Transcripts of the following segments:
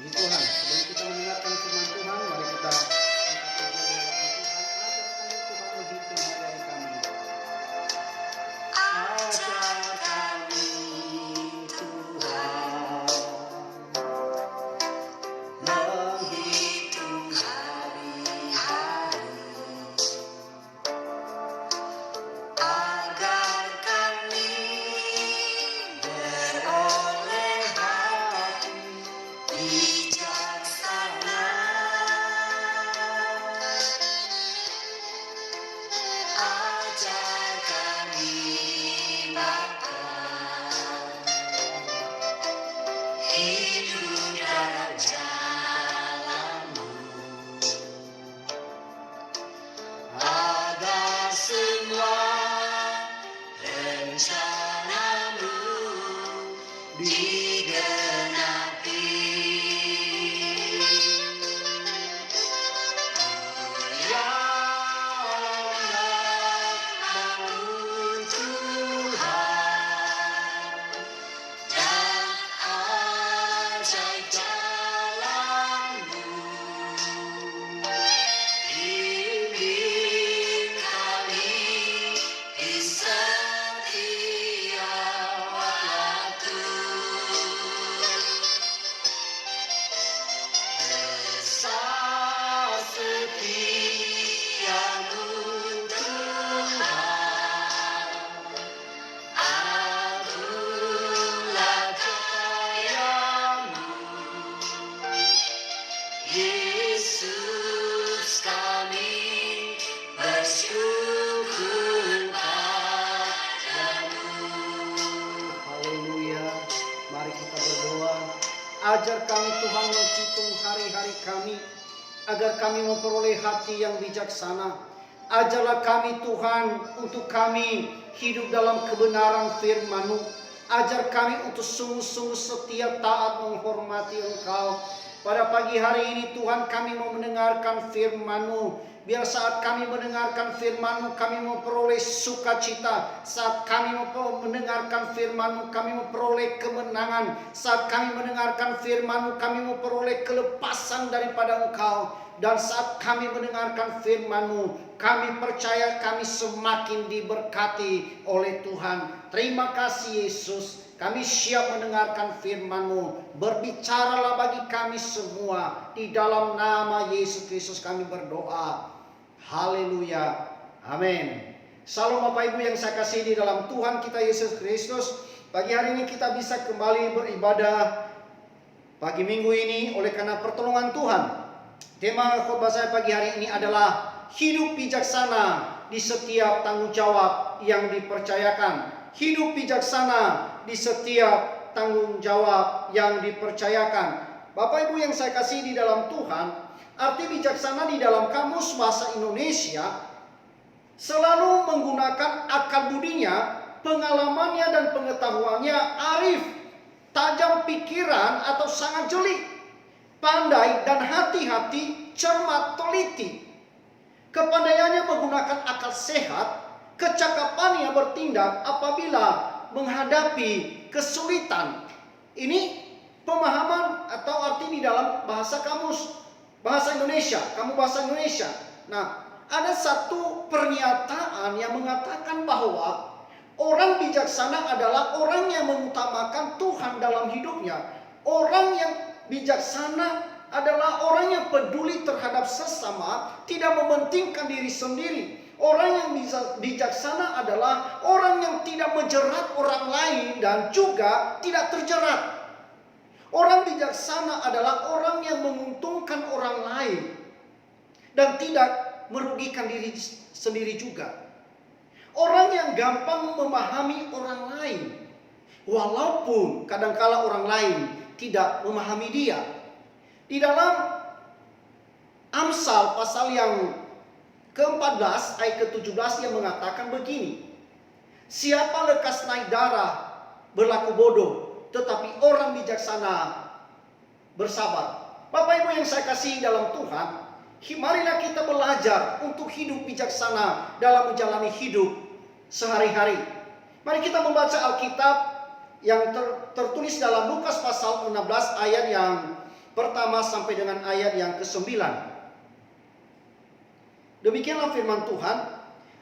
Puji Tuhan. Sebelum kita mendengarkan firman Tuhan, mari kita angkat pujian hadapan Tuhan. Ajar kami Tuhan, menghitung hari-hari, agar kami beroleh hati bijaksana. Ajar kami Bapa, hidup dalam jalan-Mu, agar semua rencana-Mu digenapi. Mulialah nama-Mu Tuhan, dan ajaib jalan-Mu. Bimbing kami di setiap waktu. Besar setiamu Tuhan, agunglah kekayaan-Mu. Yesus, kami bersyukur padamu. Haleluya. Mari kita berdoa. Ajar kami Tuhan menghitung hari-hari kami, agar kami memperoleh hati yang bijaksana. Ajarlah kami Tuhan untuk kami hidup dalam kebenaran firman-Mu. Ajar kami untuk sungguh-sungguh setia, taat, menghormati Engkau. Pada pagi hari ini Tuhan, kami mau mendengarkan firman-Mu. Biar saat kami mendengarkan firman-Mu, kami memperoleh sukacita. Saat kami mendengarkan firman-Mu, kami memperoleh kemenangan. Saat kami mendengarkan firman-Mu, kami memperoleh kelepasan daripada Engkau. Dan saat kami mendengarkan firman-Mu, kami percaya kami semakin diberkati oleh Tuhan. Terima kasih Yesus. Kami siap mendengarkan firman-Mu. Berbicaralah bagi kami semua. Di dalam nama Yesus Kristus kami berdoa. Haleluya. Amin. Salam Bapak Ibu yang saya kasih di dalam Tuhan kita Yesus Kristus. Pagi hari ini kita bisa kembali beribadah pagi minggu ini oleh karena pertolongan Tuhan. Tema khotbah saya pagi hari ini adalah hidup bijaksana di setiap tanggung jawab yang dipercayakan. Hidup bijaksana di setiap tanggung jawab yang dipercayakan. Bapak Ibu yang saya kasih di dalam Tuhan, arti bijaksana di dalam kamus bahasa Indonesia selalu menggunakan akal budinya, pengalamannya dan pengetahuannya arif, tajam pikiran atau sangat jeli, pandai dan hati-hati, cermat, teliti. Kepandaiannya menggunakan akal sehat, kecakapannya bertindak apabila menghadapi kesulitan. Ini pemahaman atau arti di dalam bahasa kamus bahasa Indonesia, kamu bahasa Indonesia. Nah, ada satu pernyataan yang mengatakan bahwa orang bijaksana adalah orang yang mengutamakan Tuhan dalam hidupnya. Orang yang bijaksana adalah orang yang peduli terhadap sesama, tidak mementingkan diri sendiri. Orang yang bijaksana adalah orang yang tidak menjerat orang lain dan juga tidak terjerat. Orang bijaksana adalah orang yang menguntungkan orang lain dan tidak merugikan diri sendiri juga. Orang yang gampang memahami orang lain, walaupun kadangkala orang lain tidak memahami dia. Di dalam Amsal pasal yang ke-14 ayat ke-17 yang mengatakan begini. Siapa lekas naik darah berlaku bodoh, tetapi orang bijaksana bersabar. Bapak Ibu yang saya kasih dalam Tuhan, marilah kita belajar untuk hidup bijaksana dalam menjalani hidup sehari-hari. Mari kita membaca Alkitab yang tertulis dalam Lukas pasal 16 ayat yang pertama sampai dengan ayat yang ke-9. Demikianlah firman Tuhan.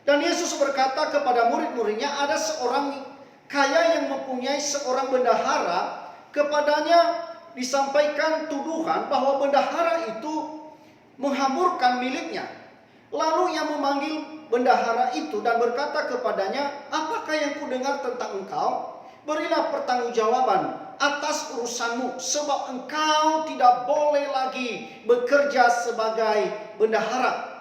Dan Yesus berkata kepada murid-muridnya, ada seorang kaya yang mempunyai seorang bendahara. Kepadanya disampaikan tuduhan bahwa bendahara itu menghamburkan miliknya. Lalu ia memanggil bendahara itu dan berkata kepadanya, apakah yang kudengar tentang engkau? Berilah pertanggungjawaban atas urusanmu, sebab engkau tidak boleh lagi bekerja sebagai bendahara.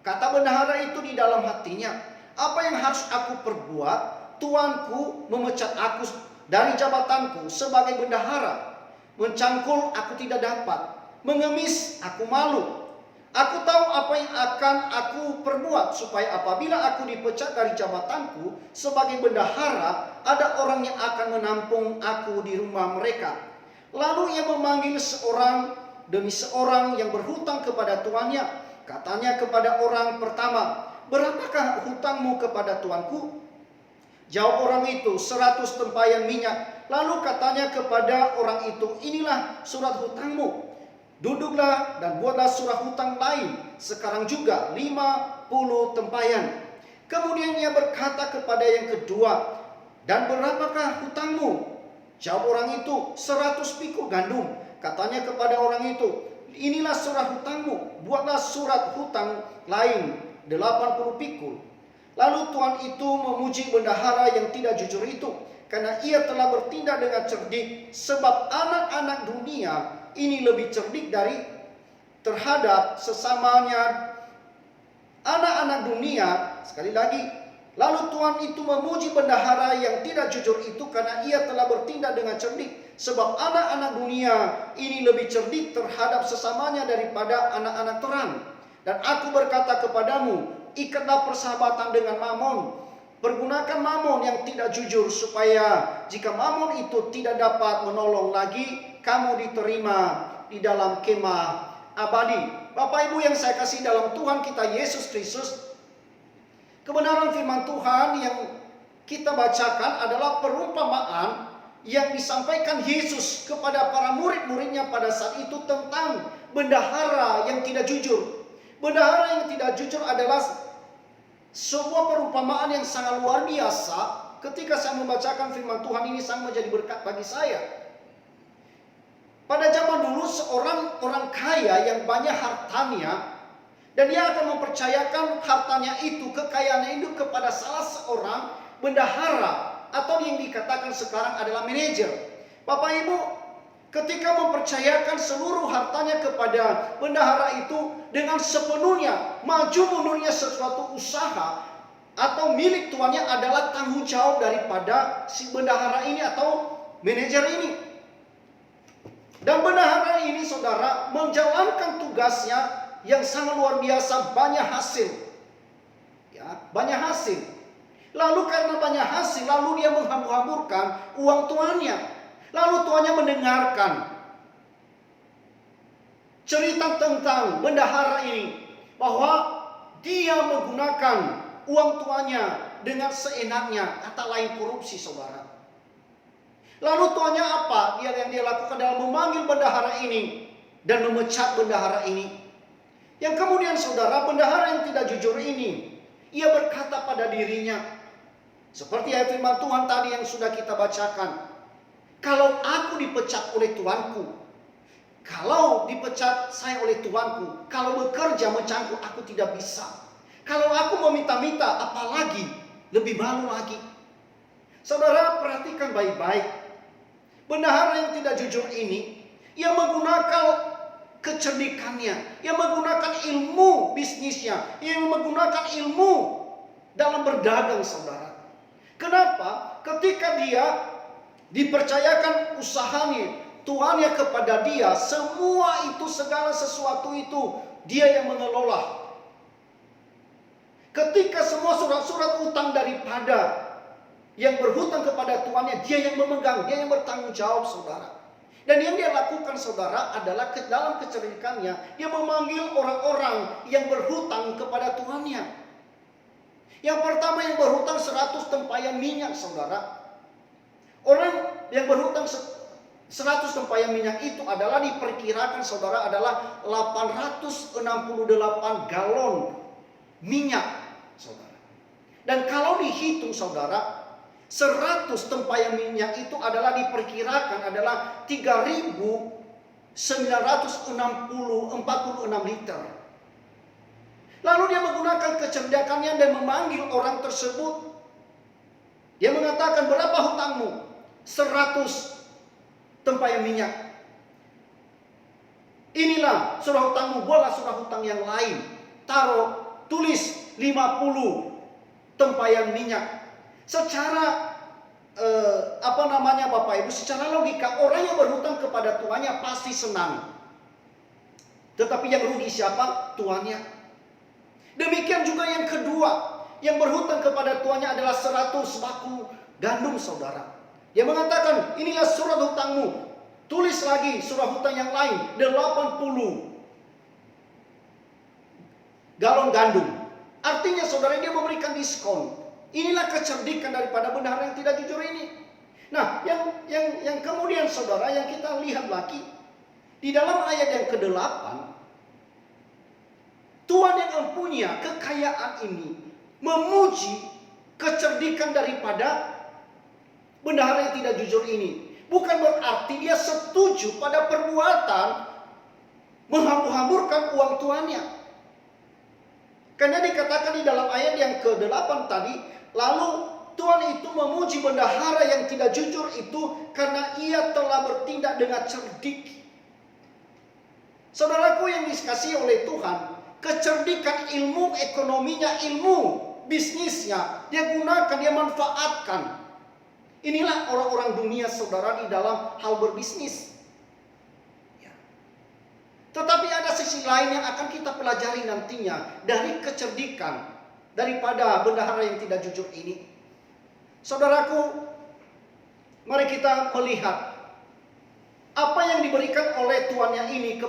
Kata bendahara itu di dalam hatinya, apa yang harus aku perbuat? Tuanku memecat aku dari jabatanku sebagai bendahara. Mencangkul aku tidak dapat, mengemis aku malu. Aku tahu apa yang akan aku perbuat, supaya apabila aku dipecat dari jabatanku sebagai bendahara, ada orang yang akan menampung aku di rumah mereka. Lalu ia memanggil seorang demi seorang yang berhutang kepada tuannya. Katanya kepada orang pertama, berapakah hutangmu kepada tuanku? Jawab orang itu, 100 tempayan minyak. Lalu katanya kepada orang itu, inilah surat hutangmu. Duduklah dan buatlah surat hutang lain, sekarang juga 50 tempayan. Kemudian ia berkata kepada yang kedua, dan berapakah hutangmu? Jawab orang itu, 100 pikul gandum. Katanya kepada orang itu, inilah surat hutangmu, buatlah surat hutang lain 80 pikul. Lalu tuan itu memuji bendahara yang tidak jujur itu, karena ia telah bertindak dengan cerdik, sebab anak-anak dunia ini lebih cerdik dari terhadap sesamanya. Anak-anak dunia, sekali lagi, lalu tuan itu memuji bendahara yang tidak jujur itu, karena ia telah bertindak dengan cerdik, sebab anak-anak dunia ini lebih cerdik terhadap sesamanya daripada anak-anak terang. Dan aku berkata kepadamu, ikatlah persahabatan dengan Mamon. Pergunakan Mamon yang tidak jujur, supaya jika Mamon itu tidak dapat menolong lagi, kamu diterima di dalam kemah abadi. Bapak Ibu yang saya kasih dalam Tuhan kita Yesus Kristus, kebenaran firman Tuhan yang kita bacakan adalah perumpamaan yang disampaikan Yesus kepada para murid-muridnya pada saat itu tentang bendahara yang tidak jujur. Bendahara yang tidak jujur adalah sebuah perumpamaan yang sangat luar biasa. Ketika saya membacakan firman Tuhan ini sangat menjadi berkat bagi saya. Pada zaman dulu seorang orang kaya yang banyak hartanya, dan dia akan mempercayakan hartanya itu, kekayaannya itu kepada salah seorang bendahara, atau yang dikatakan sekarang adalah manajer. Bapak Ibu, ketika mempercayakan seluruh hartanya kepada bendahara itu dengan sepenuhnya, maju mundurnya sesuatu usaha atau milik tuannya adalah tanggung jawab daripada si bendahara ini atau manajer ini. Dan bendahara ini, saudara, menjalankan tugasnya yang sangat luar biasa, banyak hasil. Ya, banyak hasil. Lalu karena banyak hasil, lalu dia menghambur-hamburkan uang tuannya. Lalu tuannya mendengarkan cerita tentang bendahara ini, bahwa dia menggunakan uang tuannya dengan seenaknya, kata lain korupsi, saudara. Lalu tuannya apa? Yang dia lakukan adalah memanggil bendahara ini dan memecat bendahara ini. Yang kemudian, saudara, bendahara yang tidak jujur ini, ia berkata pada dirinya, seperti ayat firman Tuhan tadi yang sudah kita bacakan, kalau aku dipecat oleh tuanku, kalau dipecat saya oleh tuanku, kalau bekerja mencangkul aku tidak bisa. Kalau aku meminta-minta, apalagi lebih malu lagi. Saudara, perhatikan baik-baik. Bendahara yang tidak jujur ini, ia menggunakan kecerdikannya, ia menggunakan ilmu bisnisnya, ia menggunakan ilmu dalam berdagang, saudara. Kenapa? Ketika dia dipercayakan usahanya, tuannya kepada dia, semua itu, segala sesuatu itu dia yang mengelola. Ketika semua surat-surat utang daripada yang berhutang kepada tuannya, dia yang memegang, dia yang bertanggung jawab, saudara. Dan yang dia lakukan, saudara, adalah dalam kecerdikannya, dia memanggil orang-orang yang berhutang kepada tuannya. Yang pertama yang berhutang 100 tempayan minyak, saudara. Orang yang berhutang 100 tempayan minyak itu adalah diperkirakan saudara adalah 868 galon minyak saudara. Dan kalau dihitung saudara, 100 tempayan minyak itu adalah diperkirakan adalah 3.946 liter. Lalu dia menggunakan kecerdakannya dan memanggil orang tersebut. Dia mengatakan, berapa hutangmu? 100 tempayan minyak. Inilah surah hutangmu, buatlah surah hutang yang lain. Tulis 50 tempayan minyak. Secara Bapak Ibu, secara logika orang yang berhutang kepada tuannya pasti senang. Tetapi yang rugi siapa? Tuannya. Demikian juga yang kedua, yang berhutang kepada tuannya adalah 100 baku gandum saudara. Dia mengatakan, inilah surat hutangmu. Tulis lagi surah hutang yang lain, 80 galon gandum. Artinya saudara, dia memberikan diskon. Inilah kecerdikan daripada bendahara yang tidak jujur ini. Nah, yang kemudian saudara, yang kita lihat lagi di dalam ayat yang ke-8, Tuhan yang mempunyai kekayaan ini memuji kecerdikan daripada bendahara yang tidak jujur ini. Bukan berarti dia setuju pada perbuatan menghambur-hamburkan uang tuannya. Karena dikatakan di dalam ayat yang ke-8 tadi, lalu Tuhan itu memuji bendahara yang tidak jujur itu karena ia telah bertindak dengan cerdik. Saudaraku yang dikasihi oleh Tuhan, kecerdikan ilmu ekonominya, ilmu bisnisnya, dia gunakan, dia manfaatkan. Inilah orang-orang dunia saudara di dalam hal berbisnis. Ya. Tetapi ada sisi lain yang akan kita pelajari nantinya dari kecerdikan daripada bendahara yang tidak jujur ini. Saudaraku, mari kita melihat apa yang diberikan oleh tuannya ini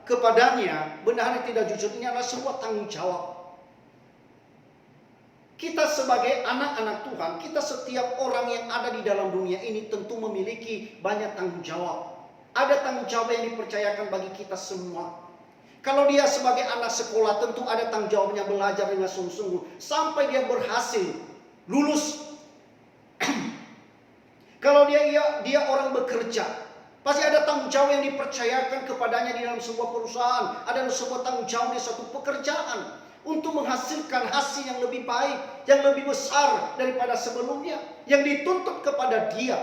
kepadanya. Bendahara yang tidak jujur ini adalah sebuah tanggung jawab. Kita sebagai anak-anak Tuhan, kita setiap orang yang ada di dalam dunia ini tentu memiliki banyak tanggung jawab. Ada tanggung jawab yang dipercayakan bagi kita semua. Kalau dia sebagai anak sekolah, tentu ada tanggung jawabnya belajar dengan sungguh-sungguh sampai dia berhasil lulus. Kalau dia orang bekerja, pasti ada tanggung jawab yang dipercayakan kepadanya di dalam sebuah perusahaan. Ada sebuah tanggung jawab di suatu pekerjaan untuk menghasilkan hasil yang lebih baik, yang lebih besar daripada sebelumnya, yang dituntut kepada dia.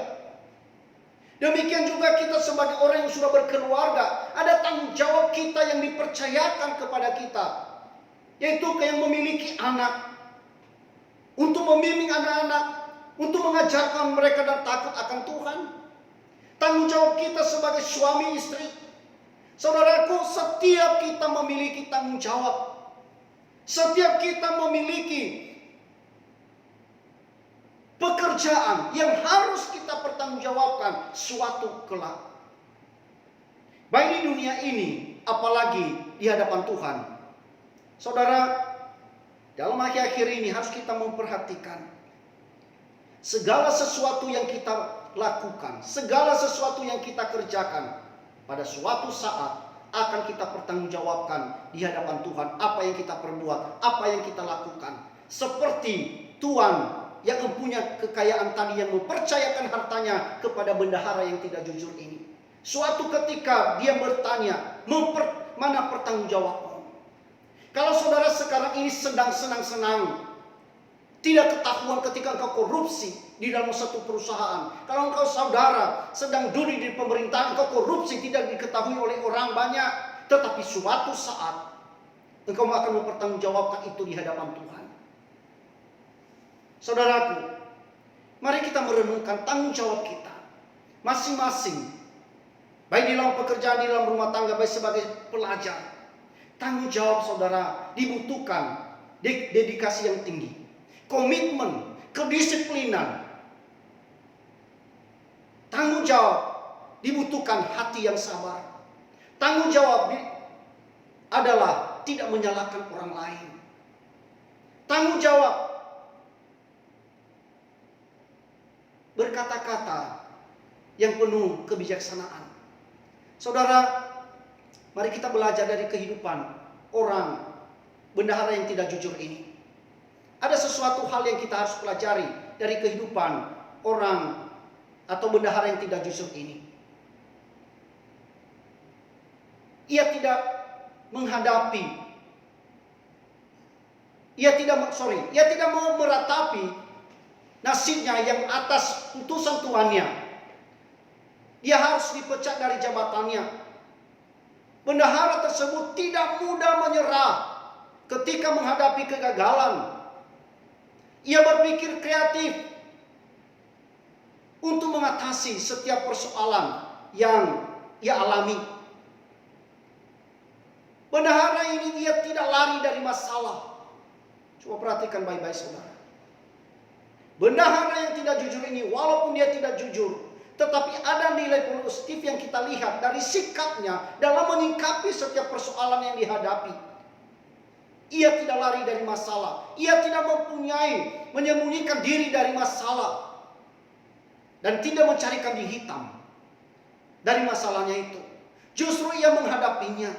Demikian juga kita sebagai orang yang sudah berkeluarga, ada tanggung jawab kita yang dipercayakan kepada kita, yaitu yang memiliki anak, untuk membimbing anak-anak, untuk mengajarkan mereka dan takut akan Tuhan. Tanggung jawab kita sebagai suami istri. Saudaraku, setiap kita memiliki tanggung jawab. Setiap kita memiliki pekerjaan yang harus kita pertanggungjawabkan suatu kelak. Baik di dunia ini, apalagi di hadapan Tuhan. Saudara, dalam akhir-akhir ini harus kita memperhatikan segala sesuatu yang kita lakukan, segala sesuatu yang kita kerjakan, pada suatu saat akan kita pertanggungjawabkan di hadapan Tuhan apa yang kita perbuat, apa yang kita lakukan. Seperti Tuhan yang mempunyai kekayaan tadi yang mempercayakan hartanya kepada bendahara yang tidak jujur ini. Suatu ketika dia bertanya, mana pertanggungjawabanmu? Kalau saudara sekarang ini sedang senang-senang, tidak ketahuan ketika engkau korupsi di dalam satu perusahaan. Kalau engkau saudara sedang duduk di pemerintahan, engkau korupsi tidak diketahui oleh orang banyak. Tetapi suatu saat engkau akan mempertanggungjawabkan itu di hadapan Tuhan. Saudaraku, mari kita merenungkan tanggung jawab kita masing-masing. Baik di dalam pekerjaan, di dalam rumah tangga, baik sebagai pelajar. Tanggung jawab saudara dibutuhkan dedikasi yang tinggi, komitmen, kedisiplinan. Tanggung jawab dibutuhkan hati yang sabar. Tanggung jawab adalah tidak menyalahkan orang lain. Tanggung jawab berkata-kata yang penuh kebijaksanaan. Saudara, mari kita belajar dari kehidupan orang bendahara yang tidak jujur ini. Ada sesuatu hal yang kita harus pelajari dari kehidupan orang atau bendahara yang tidak jujur ini. Ia tidak menghadapi, ia tidak mau meratapi nasibnya yang atas putusan tuannya. Dia harus dipecat dari jabatannya. Bendahara tersebut tidak mudah menyerah ketika menghadapi kegagalan. Ia berpikir kreatif untuk mengatasi setiap persoalan yang ia alami. Bendahara ini ia tidak lari dari masalah. Coba perhatikan baik-baik saudara. Bendahara yang tidak jujur ini, walaupun dia tidak jujur, tetapi ada nilai positif yang kita lihat dari sikapnya dalam menyikapi setiap persoalan yang dihadapi. Ia tidak lari dari masalah. Ia tidak menyembunyikan diri dari masalah. Dan tidak mencari kambing hitam dari masalahnya itu. Justru ia menghadapinya.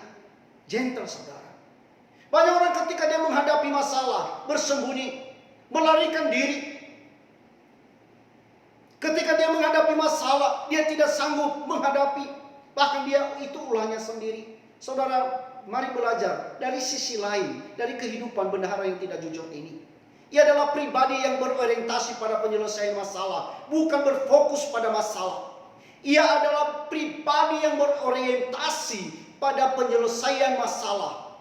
Gentle saudara. Banyak orang ketika dia menghadapi masalah, bersembunyi, melarikan diri. Ketika dia menghadapi masalah, dia tidak sanggup menghadapi. Bahkan dia itu ulahnya sendiri. Saudara, mari belajar dari sisi lain, dari kehidupan bendahara yang tidak jujur ini. Ia adalah pribadi yang berorientasi pada penyelesaian masalah, bukan berfokus pada masalah. Ia adalah pribadi yang berorientasi pada penyelesaian masalah,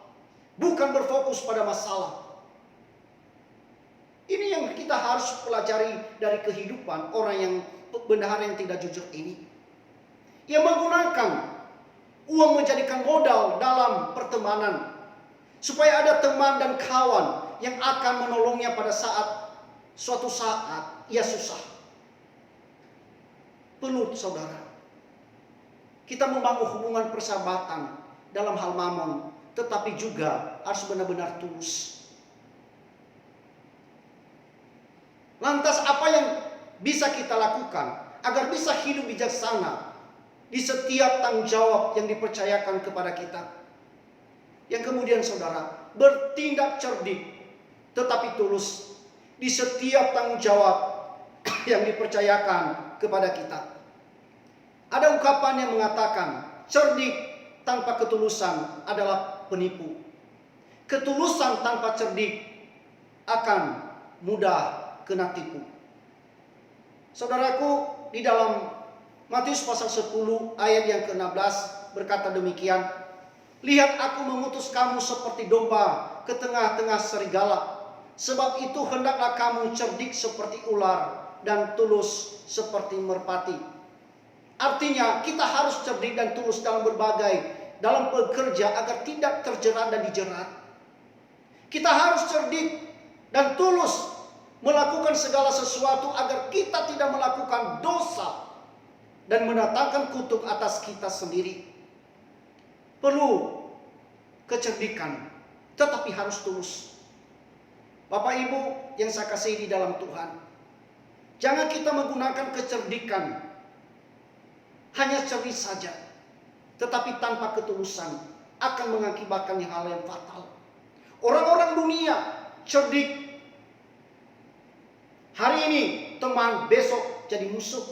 bukan berfokus pada masalah. Ini yang kita harus pelajari dari kehidupan orang yang bendahara yang tidak jujur ini. Ia menggunakan uang menjadikan modal dalam pertemanan, supaya ada teman dan kawan yang akan menolongnya pada suatu saat ia susah. Perlu saudara, kita membangun hubungan persahabatan dalam hal mamon, tetapi juga harus benar-benar tulus. Lantas apa yang bisa kita lakukan agar bisa hidup bijaksana di setiap tanggung jawab yang dipercayakan kepada kita? Yang kemudian saudara, bertindak cerdik tetapi tulus di setiap tanggung jawab yang dipercayakan kepada kita. Ada ungkapan yang mengatakan, cerdik tanpa ketulusan adalah penipu. Ketulusan tanpa cerdik akan mudah kena tipu. Saudaraku, di dalam Matius pasal 10 ayat yang ke-16 berkata demikian, lihat aku mengutus kamu seperti domba ke tengah-tengah serigala. Sebab itu hendaklah kamu cerdik seperti ular dan tulus seperti merpati. Artinya kita harus cerdik dan tulus dalam bekerja agar tidak terjerat dan dijerat. Kita harus cerdik dan tulus melakukan segala sesuatu agar kita tidak melakukan dosa dan mendatangkan kutuk atas kita sendiri. Perlu kecerdikan, tetapi harus tulus. Bapak Ibu yang saya kasihi di dalam Tuhan, jangan kita menggunakan kecerdikan hanya cerdik saja, tetapi tanpa ketulusan akan mengakibatkan hal yang fatal. Orang-orang dunia cerdik, hari ini teman, besok jadi musuh.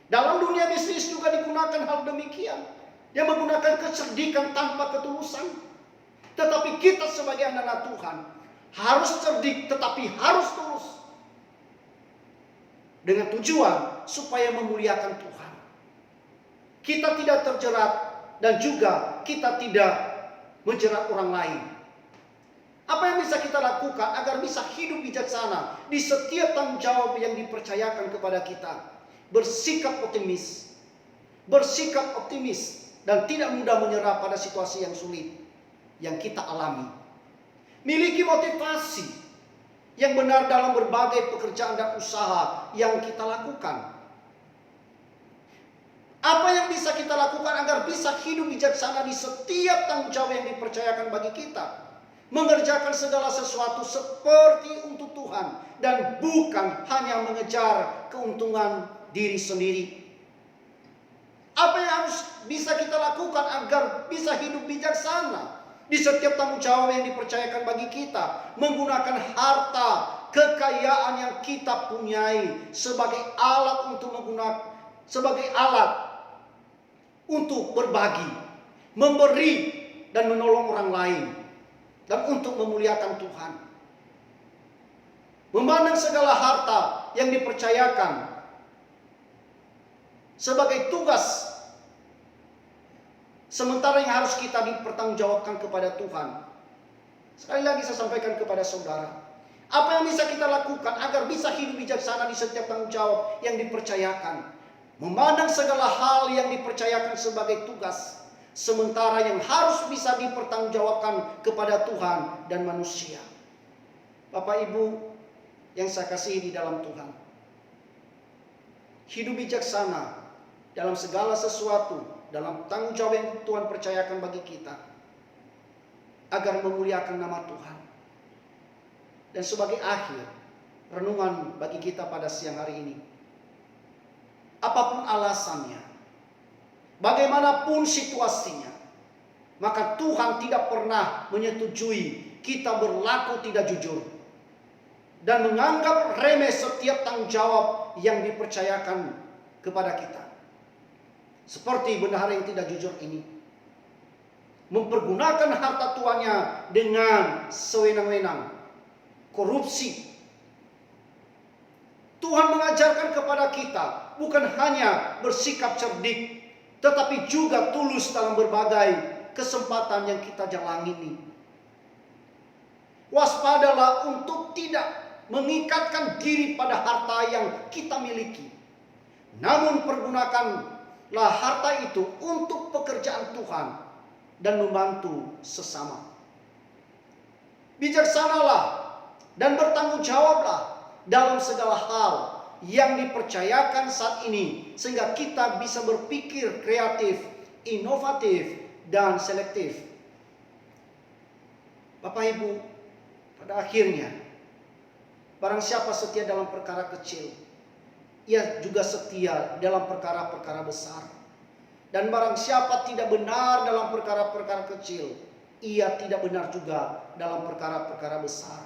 Dalam dunia bisnis juga digunakan hal demikian. Dia menggunakan kecerdikan tanpa ketulusan. Tetapi kita sebagai anak-anak Tuhan harus cerdik tetapi harus tulus. Dengan tujuan supaya memuliakan Tuhan. Kita tidak terjerat dan juga kita tidak menjerat orang lain. Apa yang bisa kita lakukan agar bisa hidup bijaksana di setiap tanggung jawab yang dipercayakan kepada kita? Bersikap optimis. Bersikap optimis dan tidak mudah menyerah pada situasi yang sulit yang kita alami. Miliki motivasi yang benar dalam berbagai pekerjaan dan usaha yang kita lakukan. Apa yang bisa kita lakukan agar bisa hidup bijaksana di setiap tanggung jawab yang dipercayakan bagi kita? Mengerjakan segala sesuatu seperti untuk Tuhan dan bukan hanya mengejar keuntungan diri sendiri. Apa yang harus bisa kita lakukan agar bisa hidup bijaksana di setiap tanggung jawab yang dipercayakan bagi kita, menggunakan harta kekayaan yang kita punyai sebagai alat untuk berbagi, memberi dan menolong orang lain, dan untuk memuliakan Tuhan. Memandang segala harta yang dipercayakan sebagai tugas sementara yang harus kita dipertanggungjawabkan kepada Tuhan. Sekali lagi saya sampaikan kepada saudara, apa yang bisa kita lakukan agar bisa hidup bijaksana di setiap tanggung jawab yang dipercayakan? Memandang segala hal yang dipercayakan sebagai tugas, sementara yang harus bisa dipertanggungjawabkan kepada Tuhan dan manusia. Bapak Ibu yang saya kasihi di dalam Tuhan, hidup bijaksana dalam segala sesuatu, dalam tanggung jawab yang Tuhan percayakan bagi kita, agar memuliakan nama Tuhan. Dan sebagai akhir renungan bagi kita pada siang hari ini, apapun alasannya, bagaimanapun situasinya, maka Tuhan tidak pernah menyetujui kita berlaku tidak jujur dan menganggap remeh setiap tanggung jawab yang dipercayakan kepada kita. Seperti bendahara yang tidak jujur ini, mempergunakan harta tuannya dengan sewenang-wenang, korupsi. Tuhan mengajarkan kepada kita bukan hanya bersikap cerdik, tetapi juga tulus dalam berbagai kesempatan yang kita jalani ini. Waspadalah untuk tidak mengikatkan diri pada harta yang kita miliki, namun pergunakanlah harta itu untuk pekerjaan Tuhan dan membantu sesama. Bijaksanalah dan bertanggung jawablah dalam segala hal yang dipercayakan saat ini, sehingga kita bisa berpikir kreatif, inovatif, dan selektif. Bapak Ibu, pada akhirnya, barang siapa setia dalam perkara kecil, ia juga setia dalam perkara-perkara besar. Dan barang siapa tidak benar dalam perkara-perkara kecil, ia tidak benar juga dalam perkara-perkara besar.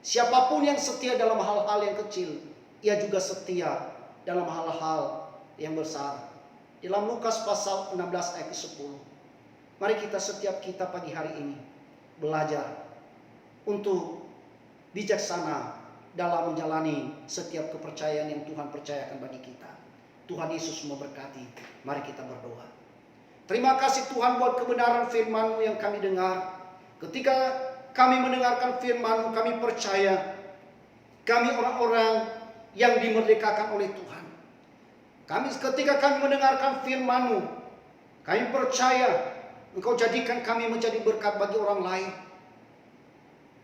Siapapun yang setia dalam hal-hal yang kecil, ia juga setia dalam hal-hal yang besar. Dalam Lukas pasal 16 ayat 10. Mari setiap kita pagi hari ini belajar untuk bijaksana dalam menjalani setiap kepercayaan yang Tuhan percayakan bagi kita. Tuhan Yesus memberkati. Mari kita berdoa. Terima kasih Tuhan buat kebenaran firman-Mu yang kami dengar. Ketika kami mendengarkan firman-Mu, kami percaya kami orang-orang yang dimerdekakan oleh Tuhan. Ketika kami mendengarkan firman-Mu, kami percaya Engkau jadikan kami menjadi berkat bagi orang lain.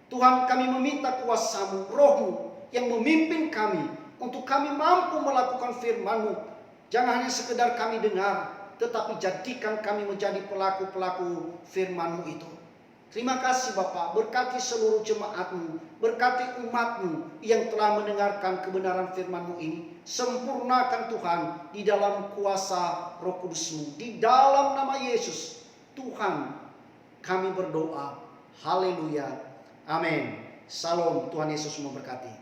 Tuhan, kami meminta kuasa-Mu, Roh-Mu yang memimpin kami untuk kami mampu melakukan firman-Mu. Jangan hanya sekedar kami dengar, tetapi jadikan kami menjadi pelaku-pelaku firman-Mu itu. Terima kasih Bapa, berkati seluruh jemaat-Mu, berkati umat-Mu yang telah mendengarkan kebenaran firman-Mu ini. Sempurnakan Tuhan di dalam kuasa Roh Kudus-Mu, di dalam nama Yesus. Tuhan, kami berdoa. Haleluya. Amin. Salam, Tuhan Yesus memberkati.